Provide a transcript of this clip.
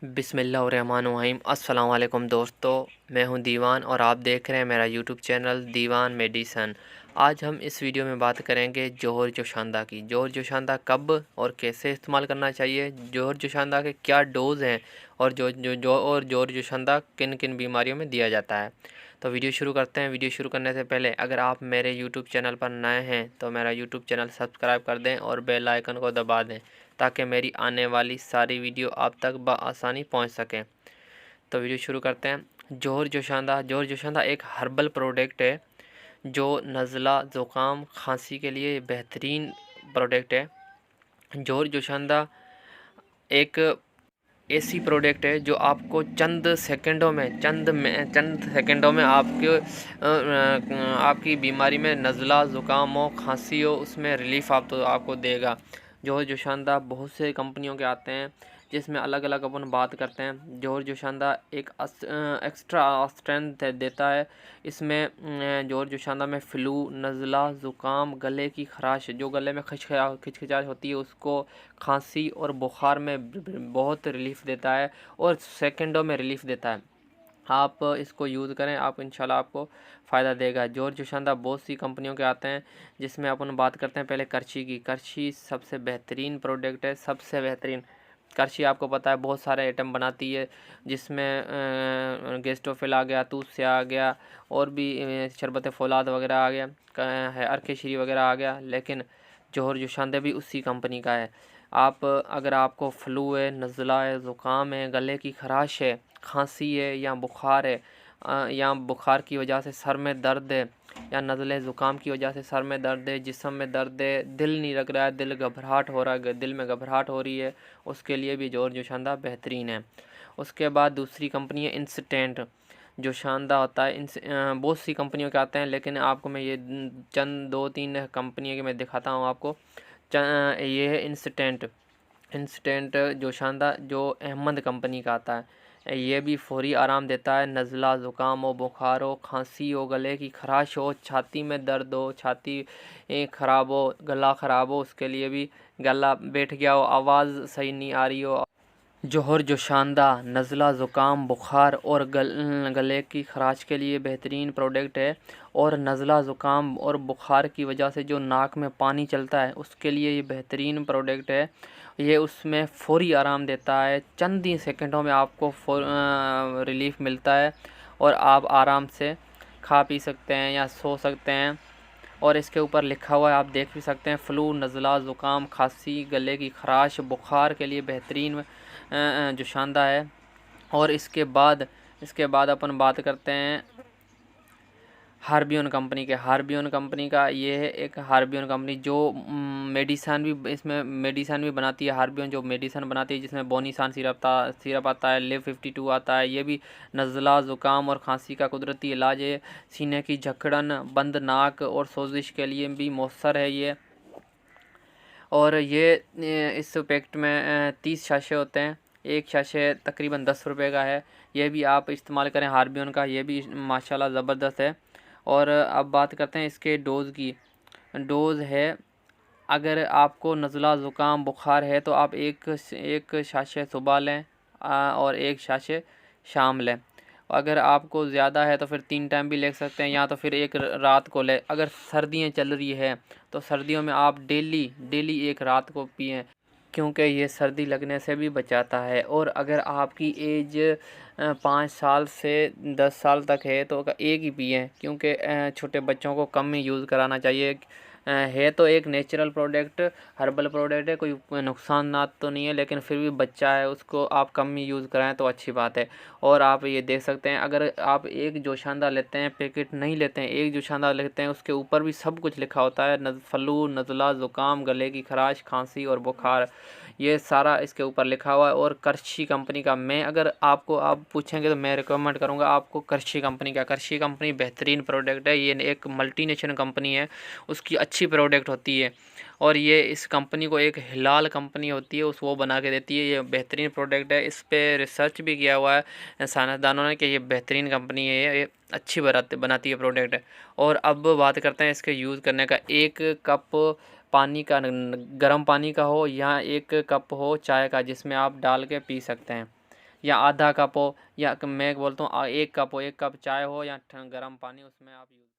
बिस्मिल्लाहिर्रहमानिर्रहीम। अस्सलाम वालेकुम दोस्तों, मैं हूं दीवान और आप देख रहे हैं मेरा यूट्यूब चैनल दीवान मेडिसन। आज हम इस वीडियो में बात करेंगे जोहर जोशांदा की। जोहर जोशांदा कब और कैसे इस्तेमाल करना चाहिए, जोहर जोशांदा के क्या डोज़ हैं और जोहर जोशांदा किन किन बीमारियों में दिया जाता है। तो वीडियो शुरू करते हैं। वीडियो शुरू करने से पहले अगर आप मेरे यूट्यूब चैनल पर नए हैं तो मेरा यूट्यूब चैनल सब्सक्राइब कर दें और बेल आइकन को दबा दें ताकि मेरी आने वाली सारी वीडियो आप तक बआसानी पहुंच सकें। तो वीडियो शुरू करते हैं। जोहर जोशांदा एक हर्बल प्रोडक्ट है जो नज़ला ज़ुकाम खांसी के लिए बेहतरीन प्रोडक्ट है। जोहर जोशांदा एक ऐसी प्रोडक्ट है जो आपको चंद सेकंडों में आपकी बीमारी में नज़ला ज़ुकाम हो, खांसी हो, उसमें रिलीफ़ आपको देगा। जोहर जोशांदा बहुत से कंपनियों के आते हैं जिसमें अलग अलग अपन बात करते हैं। जोहर जोशांदा एक एक्स्ट्रा स्ट्रेंथ देता है। इसमें जोहर जोशांदा में फ़्लू, नज़ला ज़ुकाम, गले की खराश, जो गले में खिचखिचाहट होती है उसको, खांसी और बुखार में बहुत रिलीफ़ देता है और सेकंडों में रिलीफ़ देता है। आप इसको यूज़ करें, आप इंशाल्लाह आपको फ़ायदा देगा। जोहर जोशांदा बहुत सी कंपनियों के आते हैं जिसमें अपन बात करते हैं पहले करची की। करची सबसे बेहतरीन प्रोडक्ट है, सबसे बेहतरीन। करची आपको पता है बहुत सारे आइटम बनाती है जिसमें गेस्टोफिल आ गया, तुलसी आ गया और भी शरबत फौलाद वगैरह आ गया है, अर्केश्री वगैरह आ गया। लेकिन जोहर जोशांदा भी उसी कंपनी का है। आप अगर आपको फ़्लू है, नज़ला है, ज़ुकाम है, गले की खराश है, खांसी है या बुखार है, या बुखार की वजह से सर में दर्द है या नज़ले ज़ुकाम की वजह से सर में दर्द है, जिस्म में दर्द है, दिल नहीं लग रहा है, दिल में घबराहट हो रही है, उसके लिए भी जोहर जोशांदा बेहतरीन है। उसके बाद दूसरी कंपनी है इंस्टेंट जोशांदा होता है। बहुत सी कंपनियों के आते हैं लेकिन आपको मैं ये चंद 2-3 कंपनियों के मैं दिखाता हूँ आपको। ये है इंस्टेंट जोशांदा जो अहमद कंपनी का आता है। ये भी फ़ौरी आराम देता है। नज़ला ज़ुकाम हो, बुखार हो, खांसी हो, गले की खराश हो, छाती में दर्द हो, छाती ख़राब हो, गला ख़राब हो, उसके लिए भी, गला बैठ गया हो, आवाज़ सही नहीं आ रही हो, जोहर जोशांदा नज़ला ज़ुकाम, बुखार और गले की खराश के लिए बेहतरीन प्रोडक्ट है। और नज़ला ज़ुकाम और बुखार की वजह से जो नाक में पानी चलता है उसके लिए ये बेहतरीन प्रोडक्ट है। ये उसमें फ़ौरी आराम देता है, चंद ही सेकंडों में आपको रिलीफ़ मिलता है और आप आराम से खा पी सकते हैं या सो सकते हैं। और इसके ऊपर लिखा हुआ है, आप देख भी सकते हैं, फ़्लू, नज़ला ज़ुकाम, खांसी, गले की खराश, बुखार के लिए बेहतरीन जोशांदा है। और इसके बाद अपन बात करते हैं हार्बियन कंपनी के। हार्बियन कंपनी का ये है एक हार्बियन कंपनी जो मेडिसन भी बनाती है। हार्बियन जो मेडिसन बनाती है जिसमें बोनीसान सिरप आता है, लिव 52 आता है। ये भी नज़ला ज़ुकाम और खांसी का कुदरती इलाज है। सीने की जकड़न, बंद नाक और सोजिश के लिए भी मौसर है ये। और ये इस पैकेट में 30 शाशे होते हैं। एक शाशे तकरीबन 10 रुपये का है। ये भी आप इस्तेमाल करें हार्बियन का, ये भी माशाल्लाह ज़बरदस्त है। और अब बात करते हैं इसके डोज़ की। डोज़ है, अगर आपको नज़ला ज़ुकाम बुखार है तो आप एक शाशे सुबह लें और एक शाशे शाम लें। अगर आपको ज़्यादा है तो फिर 3 टाइम भी ले सकते हैं या तो फिर एक रात को लें। अगर सर्दियाँ चल रही है तो सर्दियों में आप डेली एक रात को पिएँ क्योंकि ये सर्दी लगने से भी बचाता है। और अगर आपकी एज 5 साल से 10 साल तक है तो एक ही पिएँ क्योंकि छोटे बच्चों को कम ही यूज़ कराना चाहिए। है तो एक नेचुरल प्रोडक्ट, हर्बल प्रोडक्ट है, कोई नुकसान तो नहीं है, लेकिन फिर भी बच्चा है उसको आप कम ही यूज़ कराएं तो अच्छी बात है। और आप ये देख सकते हैं, अगर आप एक जोशांदा लेते हैं, पैकेट नहीं लेते हैं, एक जोशांदा लेते हैं, उसके ऊपर भी सब कुछ लिखा होता है। फ़्लू, नज़ला ज़ुकाम, गले की खराश, खांसी और बुखार, ये सारा इसके ऊपर लिखा हुआ है। और करछी कंपनी का, मैं अगर आप पूछेंगे तो मैं रिकमेंड करूँगा आपको करछी कंपनी का। करछी कंपनी बेहतरीन प्रोडक्ट है। ये एक मल्टीनेशनल कंपनी है, उसकी अच्छी प्रोडक्ट होती है और ये इस कंपनी को एक हिलाल कंपनी होती है वो बना के देती है। ये बेहतरीन प्रोडक्ट है, इस पे रिसर्च भी किया हुआ है साइंसदानों ने कि ये बेहतरीन कंपनी है, ये अच्छी बनाती है प्रोडक्ट। और अब बात करते हैं इसके यूज़ करने का। एक कप पानी का, गर्म पानी का हो या एक कप हो चाय का, जिसमें आप डाल के पी सकते हैं। या आधा कप हो, या मैं बोलता हूँ 1 कप हो, 1 कप चाय हो या गर्म पानी, उसमें आप यूज़